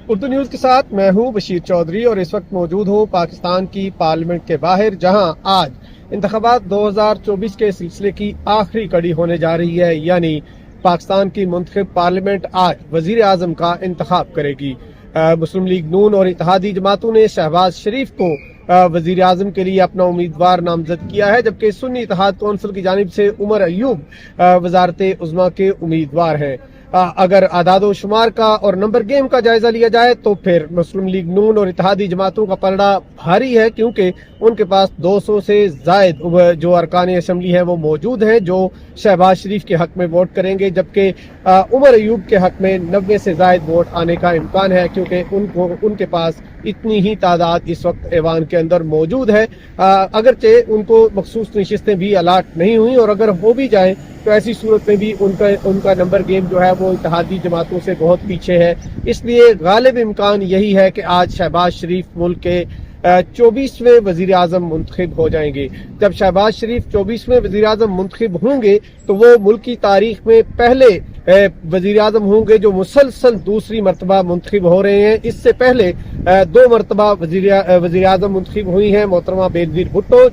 Urdu news کے ساتھ میں ہوں بشیر چودھری اور اس وقت موجود ہوں پاکستان کی پارلیمنٹ کے باہر، جہاں آج انتخابات 2024 کے سلسلے کی آخری کڑی ہونے جا رہی ہے، یعنی پاکستان کی منتخب پارلیمنٹ آج وزیر اعظم کا انتخاب کرے گی۔ مسلم لیگ نون اور اتحادی جماعتوں نے شہباز شریف کو وزیر اعظم کے لیے اپنا امیدوار نامزد کیا ہے، جبکہ سنی اتحاد کونسل کی جانب سے عمر ایوب وزارت عظمیٰ کے امیدوار ہیں۔ اگر اعداد و شمار کا اور نمبر گیم کا جائزہ لیا جائے تو پھر مسلم لیگ نون اور اتحادی جماعتوں کا پلڑا بھاری ہے، کیونکہ ان کے پاس 200 سے زائد جو ارکان اسمبلی ہیں وہ موجود ہیں جو شہباز شریف کے حق میں ووٹ کریں گے، جبکہ عمر ایوب کے حق میں 90 سے زائد ووٹ آنے کا امکان ہے، کیونکہ ان کے پاس اتنی ہی تعداد اس وقت ایوان کے اندر موجود ہے۔ اگرچہ ان کو مخصوص نشستیں بھی الاٹ نہیں ہوئی، اور اگر ہو بھی جائیں تو ایسی صورت میں بھی ان کا نمبر گیم جو ہے وہ اتحادی جماعتوں سے بہت پیچھے ہے۔ اس لیے غالب امکان یہی ہے کہ آج شہباز شریف ملک کے 24ویں وزیر اعظم منتخب ہو جائیں گے۔ جب شہباز شریف 24ویں وزیر اعظم منتخب ہوں گے تو وہ ملک کی تاریخ میں پہلے وزیر اعظم ہوں گے جو مسلسل دوسری مرتبہ منتخب ہو رہے ہیں۔ اس سے پہلے 2 مرتبہ وزیر اعظم منتخب ہوئی ہیں محترمہ بینظیر بھٹو،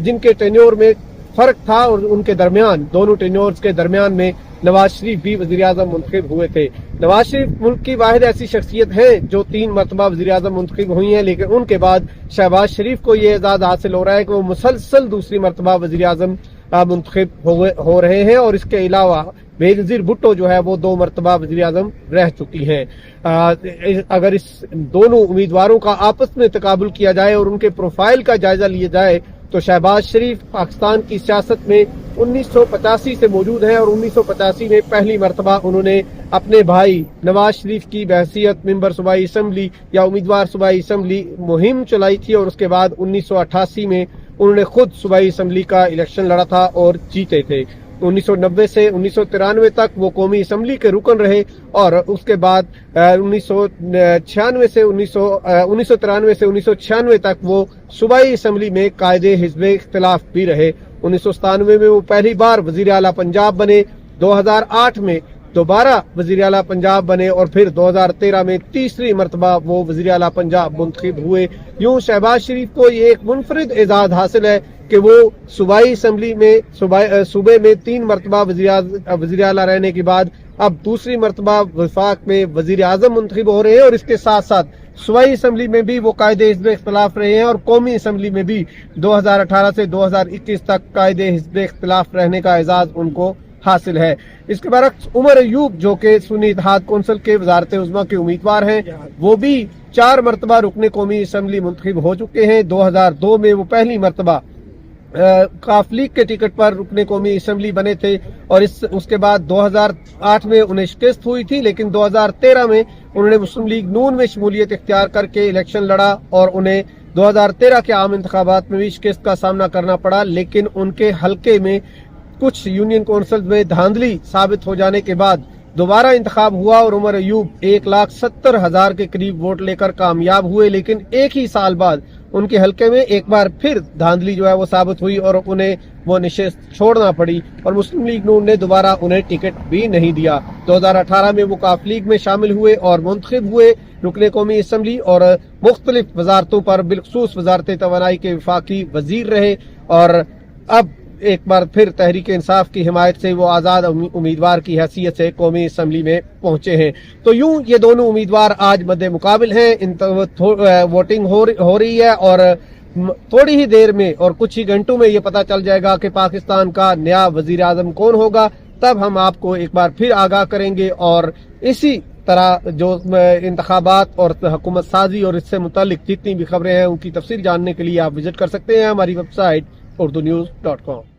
جن کے ٹینیور میں فرق تھا، اور ان کے درمیان دونوں ٹینیورز کے درمیان میں نواز شریف بھی وزیر اعظم منتخب ہوئے تھے۔ نواز شریف ملک کی واحد ایسی شخصیت ہے جو 3 مرتبہ وزیر اعظم منتخب ہوئی ہیں، لیکن ان کے بعد شہباز شریف کو یہ اعزاز حاصل ہو رہا ہے کہ وہ مسلسل دوسری مرتبہ وزیر اعظم منتخب ہو رہے ہیں، اور اس کے علاوہ بینظیر بھٹو جو ہے وہ 2 مرتبہ وزیر اعظم رہ چکی ہیں۔ اگر اس دونوں امیدواروں کا آپس میں تقابل کیا جائے اور ان کے پروفائل کا جائزہ لیا جائے تو شہباز شریف پاکستان کی سیاست میں 1985 سے موجود ہیں، اور 1985 میں پہلی مرتبہ انہوں نے اپنے بھائی نواز شریف کی بحیثیت ممبر صوبائی اسمبلی یا امیدوار صوبائی اسمبلی مہم چلائی تھی، اور اس کے بعد 1988 میں انہوں نے خود صوبائی اسمبلی کا الیکشن لڑا تھا اور جیتے تھے۔ 1990 سے 1993 تک وہ قومی اسمبلی کے رکن رہے، اور اس کے بعد 1993 سے 1996 تک وہ صوبائی اسمبلی میں قائد حزب اختلاف بھی رہے۔ 1997 میں وہ پہلی بار وزیر اعلیٰ پنجاب بنے، 2008 میں دوبارہ وزیر اعلیٰ پنجاب بنے، اور پھر 2013 میں تیسری مرتبہ وہ وزیر اعلیٰ پنجاب منتخب ہوئے۔ یوں شہباز شریف کو یہ ایک منفرد اعزاز حاصل ہے کہ وہ صوبائی اسمبلی میں صوبے میں 3 مرتبہ وزیر اعلیٰ رہنے کے بعد اب دوسری مرتبہ وفاق میں وزیر اعظم منتخب ہو رہے ہیں، اور اس کے ساتھ ساتھ صوبائی اسمبلی میں بھی وہ قائد حزب اختلاف رہے ہیں، اور قومی اسمبلی میں بھی 2018 سے 2021 تک قائد حزب اختلاف رہنے کا اعزاز ان کو حاصل ہے۔ اس کے برعکس عمر ایوب جو کہ سنی اتحاد کونسل کے وزارت عظمیٰ کے امیدوار ہیں، وہ بھی 4 مرتبہ رکن قومی اسمبلی منتخب ہو چکے ہیں۔ 2002 میں وہ پہلی مرتبہ کاف لیگ کے ٹکٹ پر رکن قومی اسمبلی بنے تھے، اور اس کے بعد 2008 میں انہیں شکست ہوئی تھی، لیکن 2013 میں انہوں نے مسلم لیگ نون میں شمولیت اختیار کر کے الیکشن لڑا، اور انہیں 2013 کے عام انتخابات میں بھی شکست کا سامنا کرنا پڑا، لیکن ان کے حلقے میں کچھ یونین کونسل میں دھاندلی ثابت ہو جانے کے بعد دوبارہ انتخاب ہوا، اور عمر ایوب 1,70,000 کے قریب ووٹ لے کر کامیاب ہوئے، لیکن ایک ہی سال بعد ان کے حلقے میں ایک بار پھر دھاندلی جو ہے وہ ثابت ہوئی، اور انہیں وہ نشست چھوڑنا پڑی، اور مسلم لیگ نون نے دوبارہ انہیں ٹکٹ بھی نہیں دیا۔ 2018 میں وہ کاف لیگ میں شامل ہوئے اور منتخب ہوئے رکن قومی اسمبلی، اور مختلف وزارتوں پر بالخصوص وزارت توانائی کے وفاقی وزیر رہے، اور اب ایک بار پھر تحریک انصاف کی حمایت سے وہ آزاد امیدوار کی حیثیت سے قومی اسمبلی میں پہنچے ہیں۔ تو یوں یہ دونوں امیدوار آج مد مقابل ہیں، ووٹنگ ہو رہی ہے، اور تھوڑی ہی دیر میں اور کچھ ہی گھنٹوں میں یہ پتا چل جائے گا کہ پاکستان کا نیا وزیر اعظم کون ہوگا۔ تب ہم آپ کو ایک بار پھر آگاہ کریں گے، اور اسی طرح جو انتخابات اور حکومت سازی اور اس سے متعلق جتنی بھی خبریں ہیں ان کی تفصیل جاننے کے لیے آپ وزٹ کر سکتے ہیں ہماری ویب سائٹ urdunews.com۔